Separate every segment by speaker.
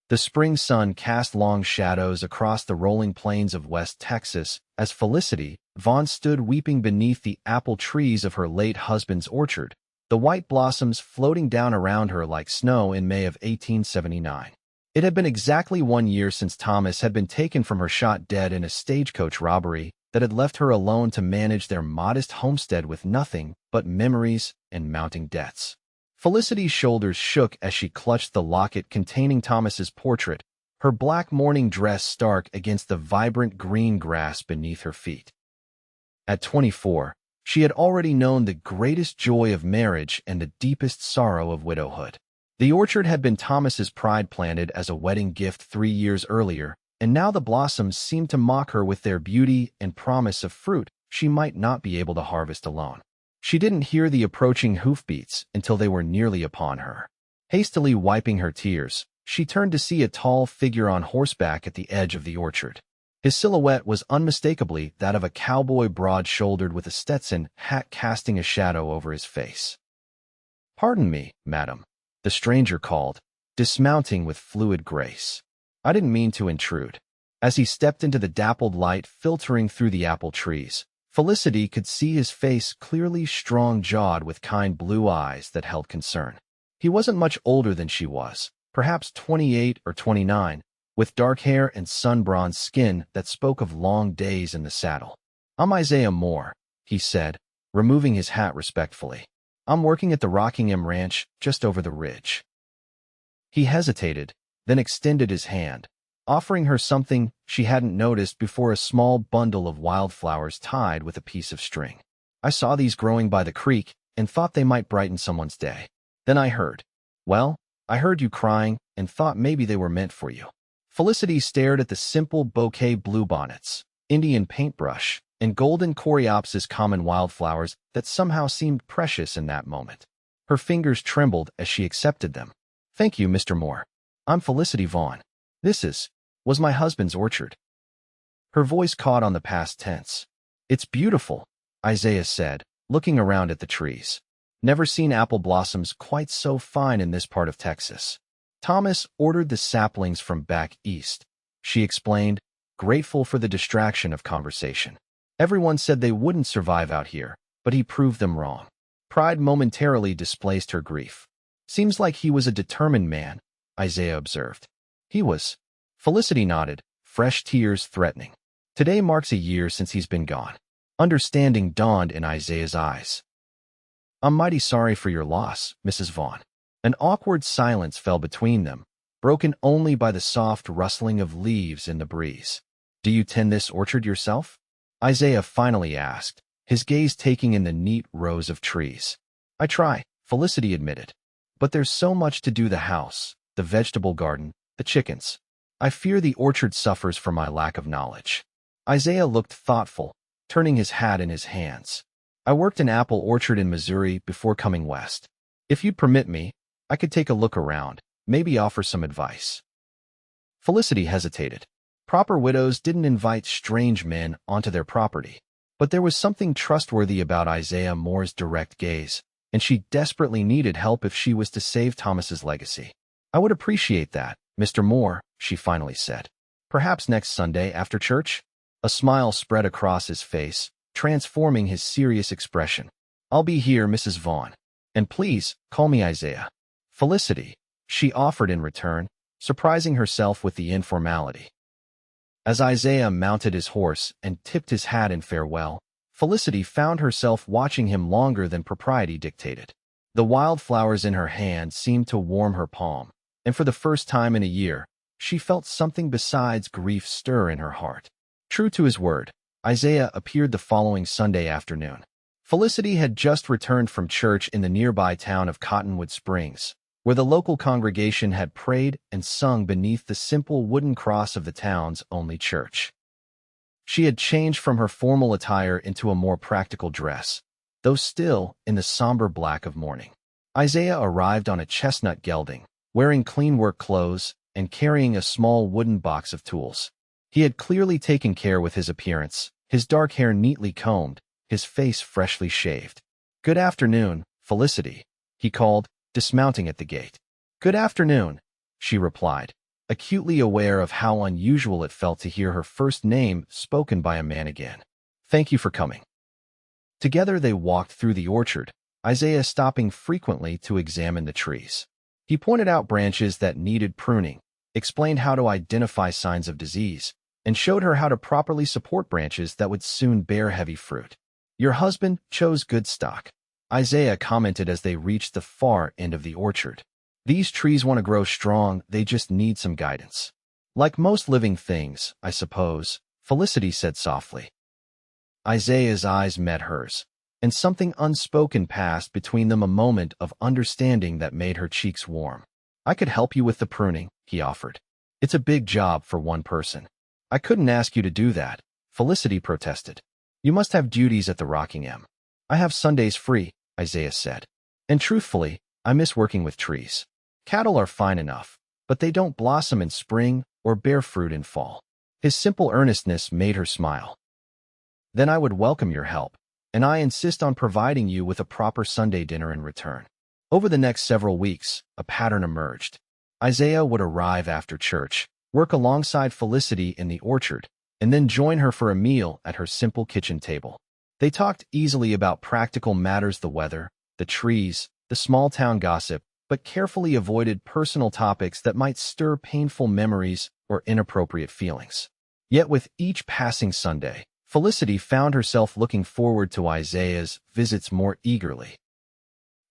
Speaker 1: The spring sun cast long shadows across the rolling plains of West Texas as Felicity Vaughn stood weeping beneath the apple trees of her late husband's orchard, the white blossoms floating down around her like snow in May of 1879. It had been exactly 1 year since Thomas had been taken from her, shot dead in a stagecoach robbery that had left her alone to manage their modest homestead with nothing but memories and mounting debts. Felicity's shoulders shook as she clutched the locket containing Thomas's portrait, her black mourning dress stark against the vibrant green grass beneath her feet. At 24, she had already known the greatest joy of marriage and the deepest sorrow of widowhood. The orchard had been Thomas's pride, planted as a wedding gift 3 years earlier, and now the blossoms seemed to mock her with their beauty and promise of fruit she might not be able to harvest alone. She didn't hear the approaching hoofbeats until they were nearly upon her. Hastily wiping her tears, she turned to see a tall figure on horseback at the edge of the orchard. His silhouette was unmistakably that of a cowboy, broad-shouldered with a Stetson hat casting a shadow over his face. "Pardon me, madam," the stranger called, dismounting with fluid grace. "I didn't mean to intrude." As he stepped into the dappled light filtering through the apple trees, Felicity could see his face clearly, strong-jawed with kind blue eyes that held concern. He wasn't much older than she was, perhaps 28 or 29, with dark hair and sun-bronzed skin that spoke of long days in the saddle. "I'm Isaiah Moore," he said, removing his hat respectfully. "I'm working at the Rockingham Ranch just over the ridge." He hesitated, then extended his hand, offering her something she hadn't noticed before, a small bundle of wildflowers tied with a piece of string. "I saw these growing by the creek and thought they might brighten someone's day. Then I heard you crying and thought maybe they were meant for you." Felicity stared at the simple bouquet, bluebonnets, Indian paintbrush, and golden coreopsis, common wildflowers that somehow seemed precious in that moment. Her fingers trembled as she accepted them. "Thank you, Mr. Moore. I'm Felicity Vaughn. This was my husband's orchard." Her voice caught on the past tense. "It's beautiful," Isaiah said, looking around at the trees. "Never seen apple blossoms quite so fine in this part of Texas." "Thomas ordered the saplings from back east," she explained, grateful for the distraction of conversation. "Everyone said they wouldn't survive out here, but he proved them wrong." Pride momentarily displaced her grief. "Seems like he was a determined man," Isaiah observed. "He was." Felicity nodded, fresh tears threatening. "Today marks a year since he's been gone." Understanding dawned in Isaiah's eyes. "I'm mighty sorry for your loss, Mrs. Vaughn." An awkward silence fell between them, broken only by the soft rustling of leaves in the breeze. "Do you tend this orchard yourself?" Isaiah finally asked, his gaze taking in the neat rows of trees. "I try," Felicity admitted. "But there's so much to do: the house, the vegetable garden, the chickens. I fear the orchard suffers from my lack of knowledge." Isaiah looked thoughtful, turning his hat in his hands. "I worked an apple orchard in Missouri before coming west. If you'd permit me, I could take a look around, maybe offer some advice." Felicity hesitated. Proper widows didn't invite strange men onto their property. But there was something trustworthy about Isaiah Moore's direct gaze, and she desperately needed help if she was to save Thomas's legacy. "I would appreciate that, Mr. Moore," she finally said. "Perhaps next Sunday after church?" A smile spread across his face, transforming his serious expression. "I'll be here, Mrs. Vaughn. And please, call me Isaiah." "Felicity," she offered in return, surprising herself with the informality. As Isaiah mounted his horse and tipped his hat in farewell, Felicity found herself watching him longer than propriety dictated. The wildflowers in her hand seemed to warm her palm, and for the first time in a year, she felt something besides grief stir in her heart. True to his word, Isaiah appeared the following Sunday afternoon. Felicity had just returned from church in the nearby town of Cottonwood Springs, where the local congregation had prayed and sung beneath the simple wooden cross of the town's only church. She had changed from her formal attire into a more practical dress, though still in the somber black of mourning. Isaiah arrived on a chestnut gelding, wearing clean work clothes and carrying a small wooden box of tools. He had clearly taken care with his appearance, his dark hair neatly combed, his face freshly shaved. "Good afternoon, Felicity," he called, dismounting at the gate. "Good afternoon," she replied, acutely aware of how unusual it felt to hear her first name spoken by a man again. "Thank you for coming." Together they walked through the orchard, Isaiah stopping frequently to examine the trees. He pointed out branches that needed pruning, explained how to identify signs of disease, and showed her how to properly support branches that would soon bear heavy fruit. "Your husband chose good stock," Isaiah commented as they reached the far end of the orchard. "These trees want to grow strong, they just need some guidance." "Like most living things, I suppose," Felicity said softly. Isaiah's eyes met hers, and something unspoken passed between them, a moment of understanding that made her cheeks warm. "I could help you with the pruning," he offered. "It's a big job for one person." "I couldn't ask you to do that," Felicity protested. "You must have duties at the Rockingham." "I have Sundays free," Isaiah said. "And truthfully, I miss working with trees. Cattle are fine enough, but they don't blossom in spring or bear fruit in fall." His simple earnestness made her smile. "Then I would welcome your help, and I insist on providing you with a proper Sunday dinner in return." Over the next several weeks, a pattern emerged. Isaiah would arrive after church, work alongside Felicity in the orchard, and then join her for a meal at her simple kitchen table. They talked easily about practical matters, the weather, the trees, the small-town gossip, but carefully avoided personal topics that might stir painful memories or inappropriate feelings. Yet with each passing Sunday, Felicity found herself looking forward to Isaiah's visits more eagerly.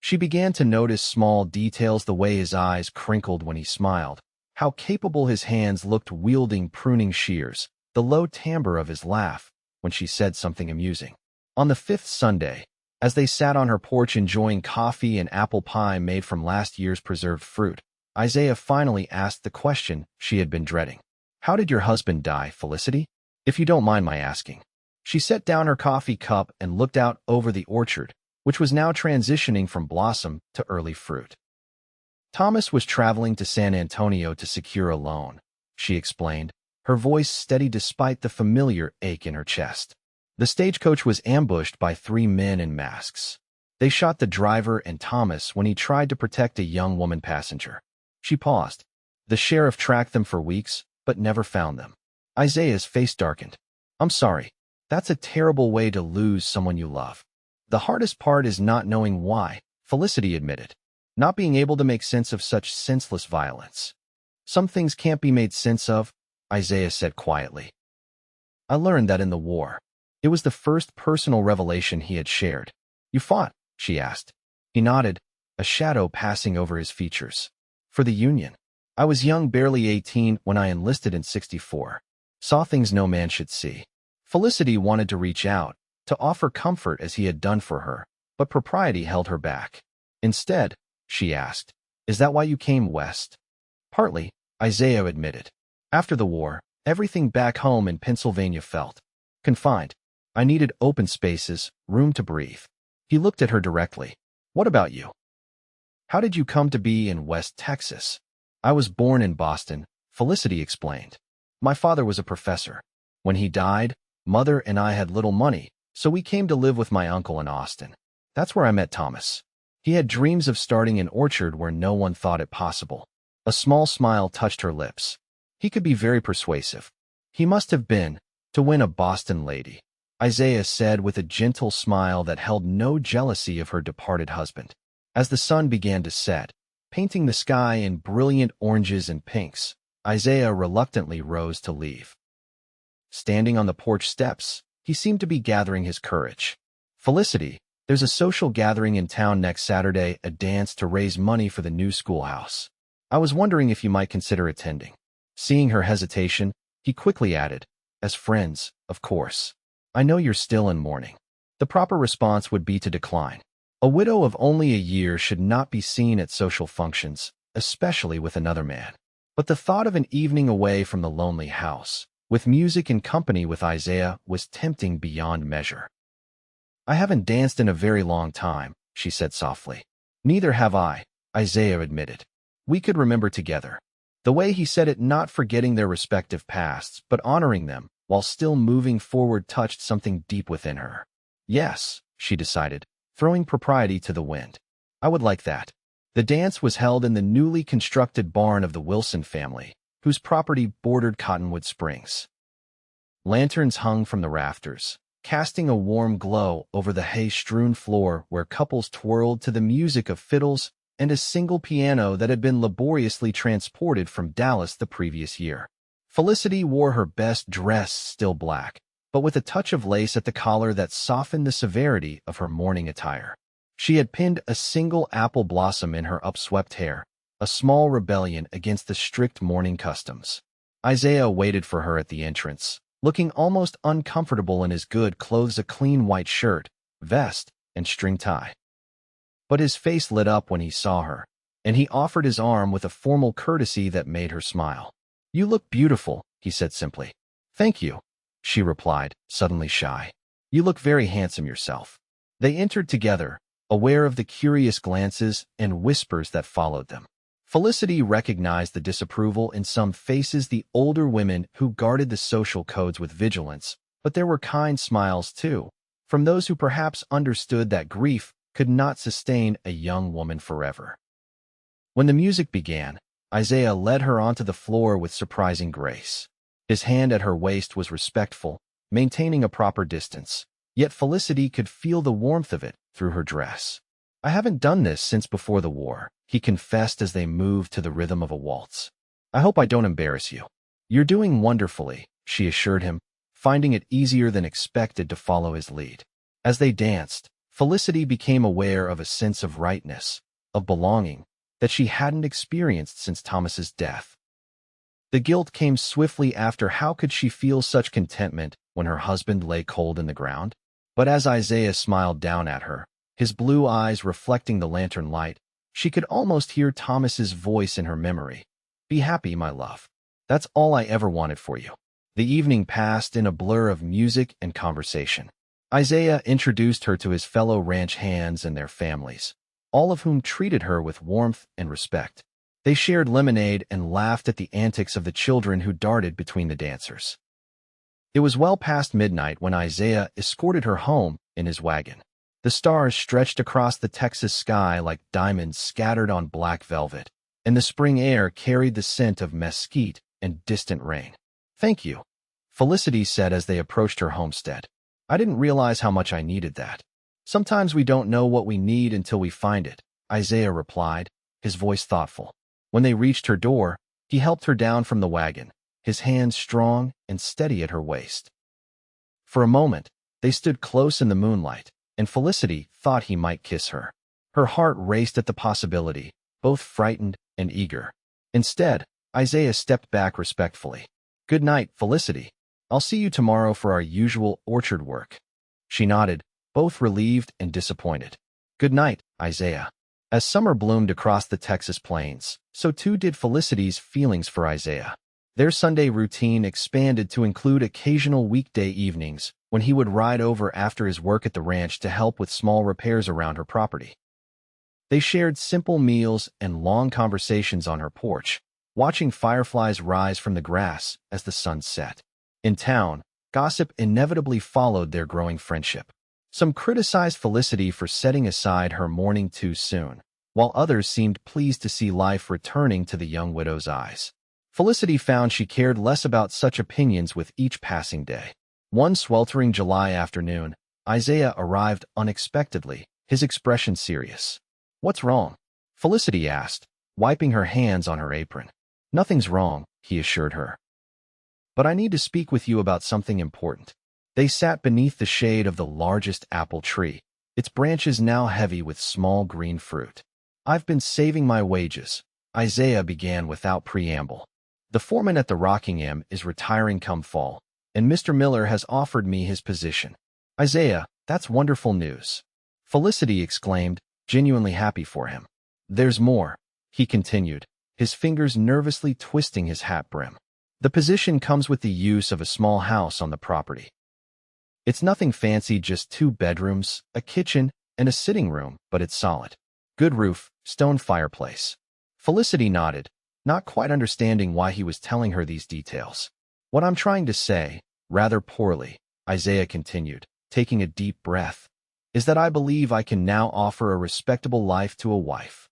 Speaker 1: She began to notice small details, the way his eyes crinkled when he smiled, how capable his hands looked wielding pruning shears, the low timbre of his laugh when she said something amusing. On the fifth Sunday, as they sat on her porch enjoying coffee and apple pie made from last year's preserved fruit, Isaiah finally asked the question she had been dreading. "How did your husband die, Felicity? If you don't mind my asking." She set down her coffee cup and looked out over the orchard, which was now transitioning from blossom to early fruit. "Thomas was traveling to San Antonio to secure a loan," she explained, her voice steady despite the familiar ache in her chest. "The stagecoach was ambushed by 3 men in masks. They shot the driver and Thomas when he tried to protect a young woman passenger." She paused. "The sheriff tracked them for weeks, but never found them." Isaiah's face darkened. "I'm sorry. That's a terrible way to lose someone you love." "The hardest part is not knowing why," Felicity admitted. "Not being able to make sense of such senseless violence." "Some things can't be made sense of," Isaiah said quietly. "I learned that in the war." It was the first personal revelation he had shared. "You fought?" she asked. He nodded, a shadow passing over his features. "For the Union. I was young, barely 18, when I enlisted in '64. Saw things no man should see." Felicity wanted to reach out, to offer comfort as he had done for her, but propriety held her back. "Instead," she asked, "is that why you came west?" "Partly," Isaiah admitted. "After the war, everything back home in Pennsylvania felt confined. I needed open spaces, room to breathe." He looked at her directly. "What about you? How did you come to be in West Texas?" "I was born in Boston," Felicity explained. "My father was a professor. When he died, Mother and I had little money, so we came to live with my uncle in Austin. That's where I met Thomas. He had dreams of starting an orchard where no one thought it possible." A small smile touched her lips. "He could be very persuasive." "He must have been, to win a Boston lady," Isaiah said with a gentle smile that held no jealousy of her departed husband. As the sun began to set, painting the sky in brilliant oranges and pinks, Isaiah reluctantly rose to leave. Standing on the porch steps, he seemed to be gathering his courage. "Felicity, there's a social gathering in town next Saturday, a dance to raise money for the new schoolhouse. I was wondering if you might consider attending." Seeing her hesitation, he quickly added, "As friends, of course. I know you're still in mourning." The proper response would be to decline. A widow of only a year should not be seen at social functions, especially with another man. But the thought of an evening away from the lonely house, with music and company with Isaiah, was tempting beyond measure. "I haven't danced in a very long time," she said softly. "Neither have I," Isaiah admitted. "We could remember together." The way he said it, not forgetting their respective pasts, but honoring them, while still moving forward, touched something deep within her. "Yes," she decided, throwing propriety to the wind. "I would like that." The dance was held in the newly constructed barn of the Wilson family, whose property bordered Cottonwood Springs. Lanterns hung from the rafters, casting a warm glow over the hay-strewn floor where couples twirled to the music of fiddles and a single piano that had been laboriously transported from Dallas the previous year. Felicity wore her best dress, still black, but with a touch of lace at the collar that softened the severity of her mourning attire. She had pinned a single apple blossom in her upswept hair, a small rebellion against the strict mourning customs. Isaiah waited for her at the entrance, looking almost uncomfortable in his good clothes, a clean white shirt, vest, and string tie. But his face lit up when he saw her, and he offered his arm with a formal courtesy that made her smile. "You look beautiful," he said simply. "Thank you," she replied, suddenly shy. "You look very handsome yourself." They entered together, aware of the curious glances and whispers that followed them. Felicity recognized the disapproval in some faces, the older women who guarded the social codes with vigilance, but there were kind smiles too, from those who perhaps understood that grief could not sustain a young woman forever. When the music began, Isaiah led her onto the floor with surprising grace. His hand at her waist was respectful, maintaining a proper distance, yet Felicity could feel the warmth of it through her dress. "I haven't done this since before the war," he confessed as they moved to the rhythm of a waltz. "I hope I don't embarrass you." "You're doing wonderfully," she assured him, finding it easier than expected to follow his lead. As they danced, Felicity became aware of a sense of rightness, of belonging, that she hadn't experienced since Thomas's death. The guilt came swiftly after. How could she feel such contentment when her husband lay cold in the ground? But as Isaiah smiled down at her, his blue eyes reflecting the lantern light, she could almost hear Thomas's voice in her memory. "Be happy, my love. That's all I ever wanted for you." The evening passed in a blur of music and conversation. Isaiah introduced her to his fellow ranch hands and their families, all of whom treated her with warmth and respect. They shared lemonade and laughed at the antics of the children who darted between the dancers. It was well past midnight when Isaiah escorted her home in his wagon. The stars stretched across the Texas sky like diamonds scattered on black velvet, and the spring air carried the scent of mesquite and distant rain. "Thank you," Felicity said as they approached her homestead. "I didn't realize how much I needed that." "Sometimes we don't know what we need until we find it," Isaiah replied, his voice thoughtful. When they reached her door, he helped her down from the wagon, his hands strong and steady at her waist. For a moment, they stood close in the moonlight, and Felicity thought he might kiss her. Her heart raced at the possibility, both frightened and eager. Instead, Isaiah stepped back respectfully. "Good night, Felicity. I'll see you tomorrow for our usual orchard work." She nodded, both relieved and disappointed. "Good night, Isaiah." As summer bloomed across the Texas plains, so too did Felicity's feelings for Isaiah. Their Sunday routine expanded to include occasional weekday evenings when he would ride over after his work at the ranch to help with small repairs around her property. They shared simple meals and long conversations on her porch, watching fireflies rise from the grass as the sun set. In town, gossip inevitably followed their growing friendship. Some criticized Felicity for setting aside her mourning too soon, while others seemed pleased to see life returning to the young widow's eyes. Felicity found she cared less about such opinions with each passing day. One sweltering July afternoon, Isaiah arrived unexpectedly, his expression serious. "What's wrong?" Felicity asked, wiping her hands on her apron. "Nothing's wrong," he assured her. "But I need to speak with you about something important." They sat beneath the shade of the largest apple tree, its branches now heavy with small green fruit. "I've been saving my wages," Isaiah began without preamble. "The foreman at the Rockingham is retiring come fall, and Mr. Miller has offered me his position." "Isaiah, that's wonderful news," Felicity exclaimed, genuinely happy for him. "There's more," he continued, his fingers nervously twisting his hat brim. "The position comes with the use of a small house on the property. It's nothing fancy, just 2 bedrooms, a kitchen, and a sitting room, but it's solid. Good roof, stone fireplace." Felicity nodded, not quite understanding why he was telling her these details. "What I'm trying to say, rather poorly," Isaiah continued, taking a deep breath, "is that I believe I can now offer a respectable life to a wife."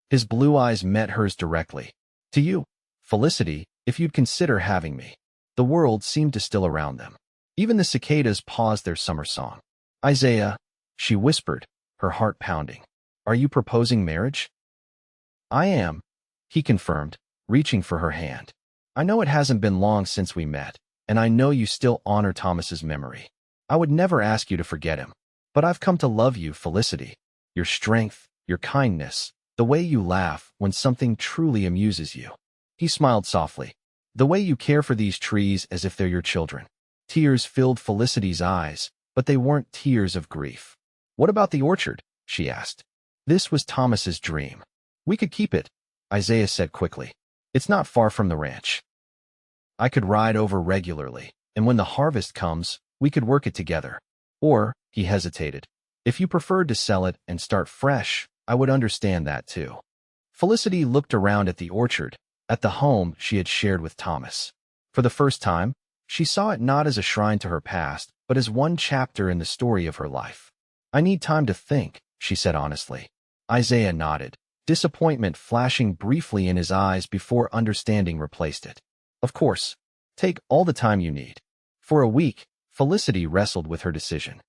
Speaker 1: His blue eyes met hers directly. "To you, Felicity, if you'd consider having me." The world seemed to still around them. Even the cicadas paused their summer song. "Isaiah," she whispered, her heart pounding. "Are you proposing marriage?" "I am," he confirmed, reaching for her hand. "I know it hasn't been long since we met, and I know you still honor Thomas's memory. I would never ask you to forget him. But I've come to love you, Felicity. Your strength, your kindness, the way you laugh when something truly amuses you." He smiled softly. "The way you care for these trees as if they're your children." Tears filled Felicity's eyes, but they weren't tears of grief. "What about the orchard?" she asked. "This was Thomas's dream." "We could keep it," Isaiah said quickly. "It's not far from the ranch. I could ride over regularly, and when the harvest comes, we could work it together. Or," he hesitated, "if you preferred to sell it and start fresh, I would understand that too." Felicity looked around at the orchard, at the home she had shared with Thomas. For the first time, she saw it not as a shrine to her past, but as one chapter in the story of her life. "I need time to think," she said honestly. Isaiah nodded, disappointment flashing briefly in his eyes before understanding replaced it. "Of course. Take all the time you need." For a week, Felicity wrestled with her decision.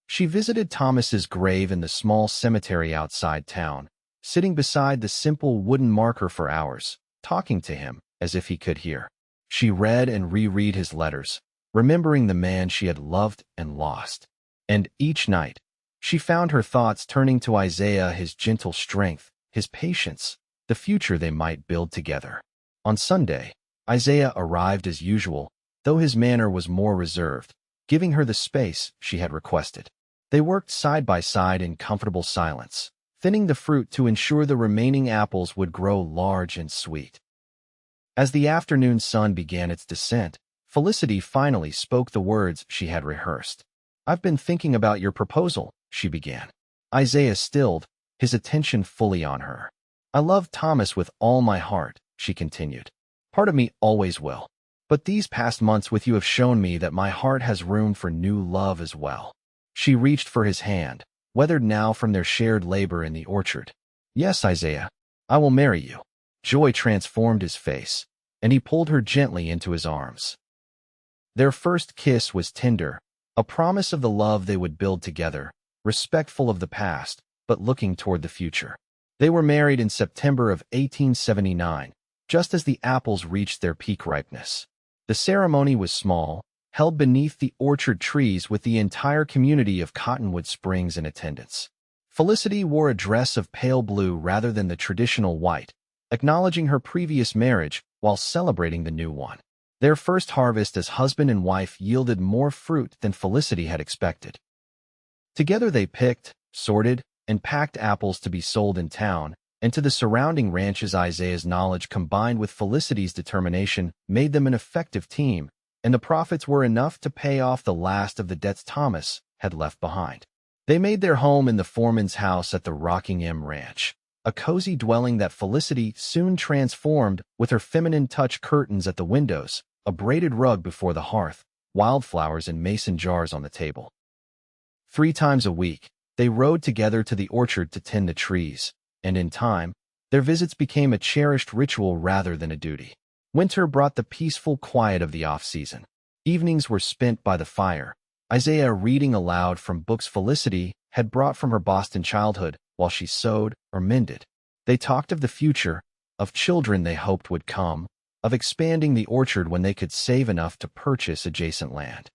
Speaker 1: She visited Thomas's grave in the small cemetery outside town, sitting beside the simple wooden marker for hours, talking to him as if he could hear. She read and reread his letters, remembering the man she had loved and lost. And each night, she found her thoughts turning to Isaiah, his gentle strength, his patience, the future they might build together. On Sunday, Isaiah arrived as usual, though his manner was more reserved, giving her the space she had requested. They worked side by side in comfortable silence, thinning the fruit to ensure the remaining apples would grow large and sweet. As the afternoon sun began its descent, Felicity finally spoke the words she had rehearsed. "I've been thinking about your proposal," she began. Isaiah stilled, his attention fully on her. "I love Thomas with all my heart," she continued. "Part of me always will. But these past months with you have shown me that my heart has room for new love as well." She reached for his hand, weathered now from their shared labor in the orchard. "Yes, Isaiah, I will marry you." Joy transformed his face, and he pulled her gently into his arms. Their first kiss was tender, a promise of the love they would build together, respectful of the past, but looking toward the future. They were married in September of 1879, just as the apples reached their peak ripeness. The ceremony was small, held beneath the orchard trees with the entire community of Cottonwood Springs in attendance. Felicity wore a dress of pale blue rather than the traditional white, acknowledging her previous marriage while celebrating the new one. Their first harvest as husband and wife yielded more fruit than Felicity had expected. Together they picked, sorted, and packed apples to be sold in town, and to the surrounding ranches. Isaiah's knowledge combined with Felicity's determination made them an effective team, and the profits were enough to pay off the last of the debts Thomas had left behind. They made their home in the foreman's house at the Rockingham Ranch, a cozy dwelling that Felicity soon transformed with her feminine touch: curtains at the windows, a braided rug before the hearth, wildflowers in mason jars on the table. 3 times a week, they rode together to the orchard to tend the trees, and in time, their visits became a cherished ritual rather than a duty. Winter brought the peaceful quiet of the off-season. Evenings were spent by the fire, Isaiah reading aloud from books Felicity had brought from her Boston childhood while she sewed or mended. They talked of the future, of children they hoped would come, of expanding the orchard when they could save enough to purchase adjacent land.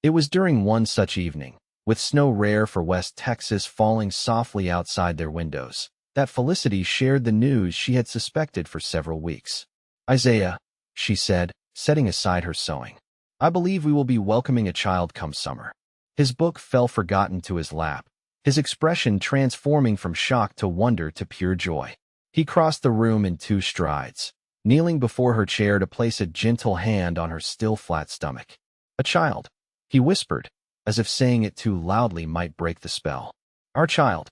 Speaker 1: It was during one such evening, with snow rare for West Texas falling softly outside their windows, that Felicity shared the news she had suspected for several weeks. "Isaiah," she said, setting aside her sewing, "I believe we will be welcoming a child come summer." His book fell forgotten to his lap, his expression transforming from shock to wonder to pure joy. He crossed the room in 2 strides, kneeling before her chair to place a gentle hand on her still flat stomach. "A child," he whispered, as if saying it too loudly might break the spell. "Our child."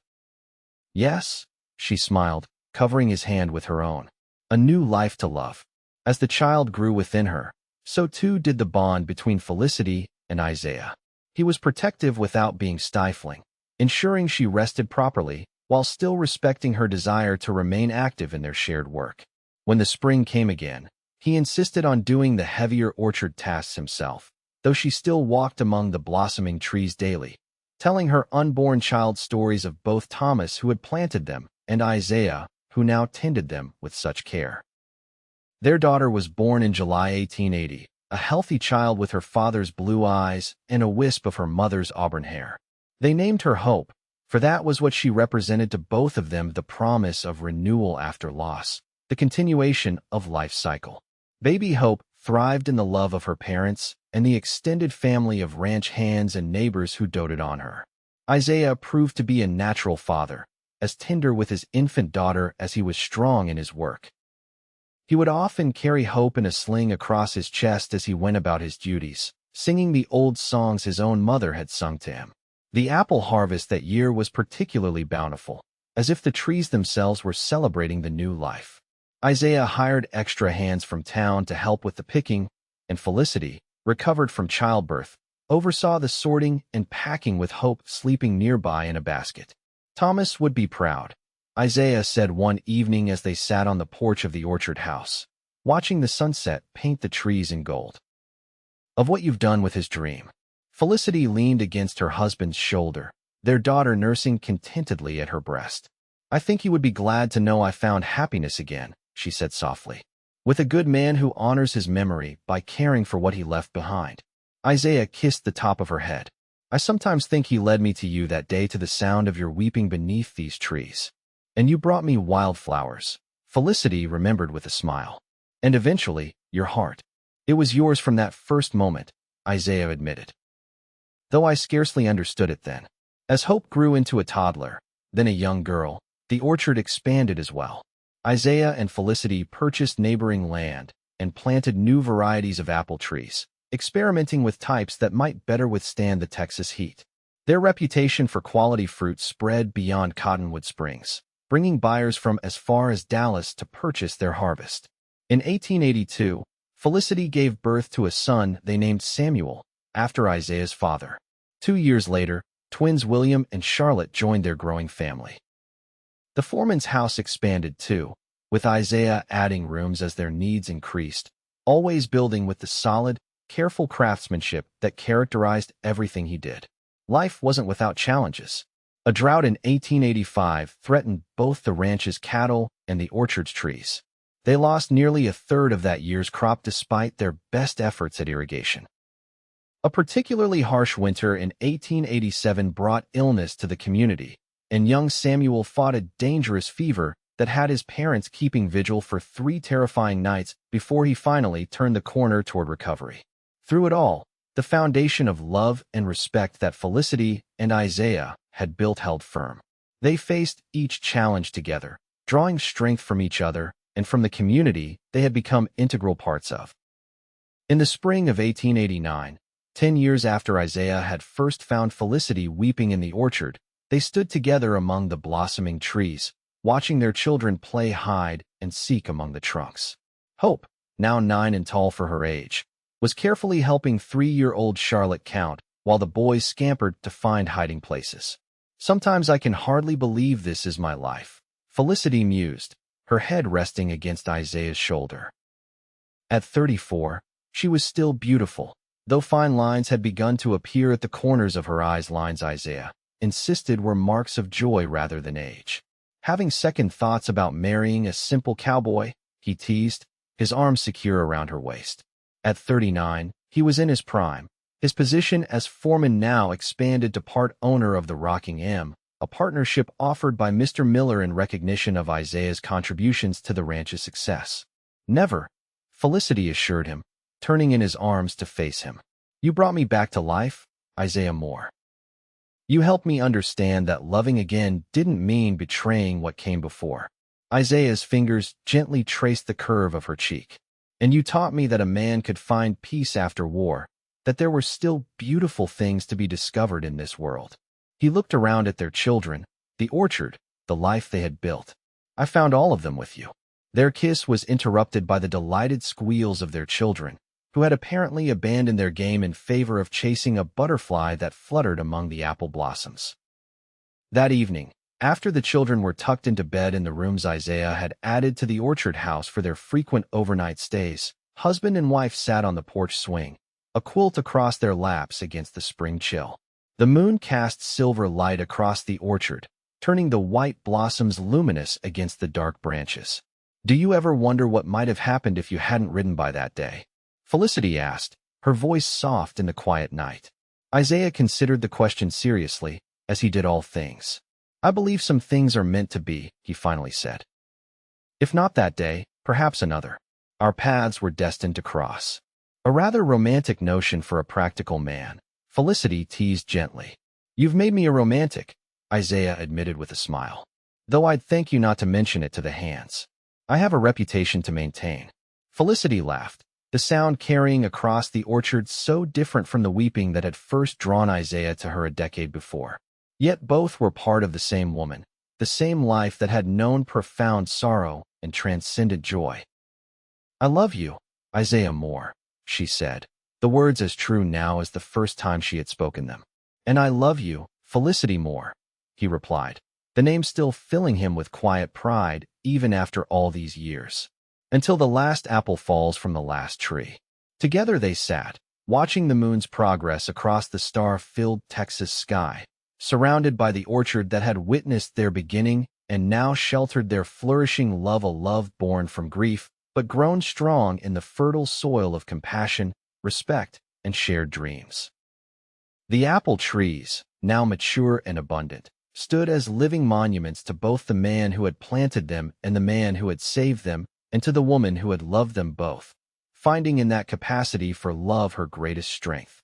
Speaker 1: "Yes," she smiled, covering his hand with her own. "A new life to love." As the child grew within her, so too did the bond between Felicity and Isaiah. He was protective without being stifling, ensuring she rested properly while still respecting her desire to remain active in their shared work. When the spring came again, He insisted on doing the heavier orchard tasks himself, though she still walked among the blossoming trees daily, telling her unborn child stories of both Thomas, who had planted them, and Isaiah, who now tended them with such care. Their daughter was born in July 1880, a healthy child with her father's blue eyes and a wisp of her mother's auburn hair. They named her Hope, for that was what she represented to both of them, the promise of renewal after loss, the continuation of life's cycle. Baby Hope thrived in the love of her parents and the extended family of ranch hands and neighbors who doted on her. Isaiah proved to be a natural father, as tender with his infant daughter as he was strong in his work. He would often carry Hope in a sling across his chest as he went about his duties, singing the old songs his own mother had sung to him. The apple harvest that year was particularly bountiful, as if the trees themselves were celebrating the new life. Isaiah hired extra hands from town to help with the picking, and Felicity, recovered from childbirth, oversaw the sorting and packing with Hope sleeping nearby in a basket. Thomas would be proud, Isaiah said one evening as they sat on the porch of the orchard house, watching the sunset paint the trees in gold. Of what you've done with his dream. Felicity leaned against her husband's shoulder, their daughter nursing contentedly at her breast. I think he would be glad to know I found happiness again, she said softly. With a good man who honors his memory by caring for what he left behind. Isaiah kissed the top of her head. I sometimes think he led me to you that day to the sound of your weeping beneath these trees. And you brought me wildflowers, Felicity remembered with a smile. And eventually, your heart. It was yours from that first moment, Isaiah admitted. Though I scarcely understood it then. As Hope grew into a toddler, then a young girl, the orchard expanded as well. Isaiah and Felicity purchased neighboring land and planted new varieties of apple trees, experimenting with types that might better withstand the Texas heat. Their reputation for quality fruit spread beyond Cottonwood Springs, bringing buyers from as far as Dallas to purchase their harvest. In 1882, Felicity gave birth to a son they named Samuel, after Isaiah's father. 2 years later, twins William and Charlotte joined their growing family. The foreman's house expanded too, with Isaiah adding rooms as their needs increased, always building with the solid, careful craftsmanship that characterized everything he did. Life wasn't without challenges. A drought in 1885 threatened both the ranch's cattle and the orchard's trees. They lost nearly a third of that year's crop despite their best efforts at irrigation. A particularly harsh winter in 1887 brought illness to the community, and young Samuel fought a dangerous fever that had his parents keeping vigil for 3 terrifying nights before he finally turned the corner toward recovery. Through it all, the foundation of love and respect that Felicity and Isaiah had built held firm. They faced each challenge together, drawing strength from each other and from the community they had become integral parts of. In the spring of 1889, 10 years after Isaiah had first found Felicity weeping in the orchard, they stood together among the blossoming trees, watching their children play hide and seek among the trunks. Hope, now 9 and tall for her age, was carefully helping 3-year-old Charlotte count while the boys scampered to find hiding places. Sometimes I can hardly believe this is my life, Felicity mused, her head resting against Isaiah's shoulder. At 34, she was still beautiful, though fine lines had begun to appear at the corners of her eyes. Lines Isaiah insisted were marks of joy rather than age. Having second thoughts about marrying a simple cowboy, he teased, his arms secure around her waist. At 39, he was in his prime. His position as foreman now expanded to part owner of the Rocking M, a partnership offered by Mr. Miller in recognition of Isaiah's contributions to the ranch's success. Never, Felicity assured him, turning in his arms to face him. You brought me back to life, Isaiah Moore. You helped me understand that loving again didn't mean betraying what came before. Isaiah's fingers gently traced the curve of her cheek. And you taught me that a man could find peace after war, that there were still beautiful things to be discovered in this world. He looked around at their children, the orchard, the life they had built. I found all of them with you. Their kiss was interrupted by the delighted squeals of their children, who had apparently abandoned their game in favor of chasing a butterfly that fluttered among the apple blossoms. That evening, after the children were tucked into bed in the rooms Isaiah had added to the orchard house for their frequent overnight stays, Husband and wife sat on the porch swing, a quilt across their laps against the spring chill. The moon cast silver light across the orchard, turning the white blossoms luminous against the dark branches. "Do you ever wonder what might have happened if you hadn't ridden by that day?" Felicity asked, her voice soft in the quiet night. Isaiah considered the question seriously, as he did all things. "I believe some things are meant to be," he finally said. "If not that day, perhaps another. Our paths were destined to cross." A rather romantic notion for a practical man, Felicity teased gently. "You've made me a romantic," Isaiah admitted with a smile. "Though I'd thank you not to mention it to the hands. I have a reputation to maintain." Felicity laughed, the sound carrying across the orchard so different from the weeping that had first drawn Isaiah to her a decade before. Yet both were part of the same woman, the same life that had known profound sorrow and transcendent joy. "I love you, Isaiah Moore," she said, the words as true now as the first time she had spoken them. "And I love you, Felicity Moore," he replied, the name still filling him with quiet pride even after all these years. Until the last apple falls from the last tree. Together they sat, watching the moon's progress across the star-filled Texas sky, surrounded by the orchard that had witnessed their beginning and now sheltered their flourishing love, a love born from grief, but grown strong in the fertile soil of compassion, respect, and shared dreams. The apple trees, now mature and abundant, stood as living monuments to both the man who had planted them and the man who had saved them, and to the woman who had loved them both, finding in that capacity for love her greatest strength.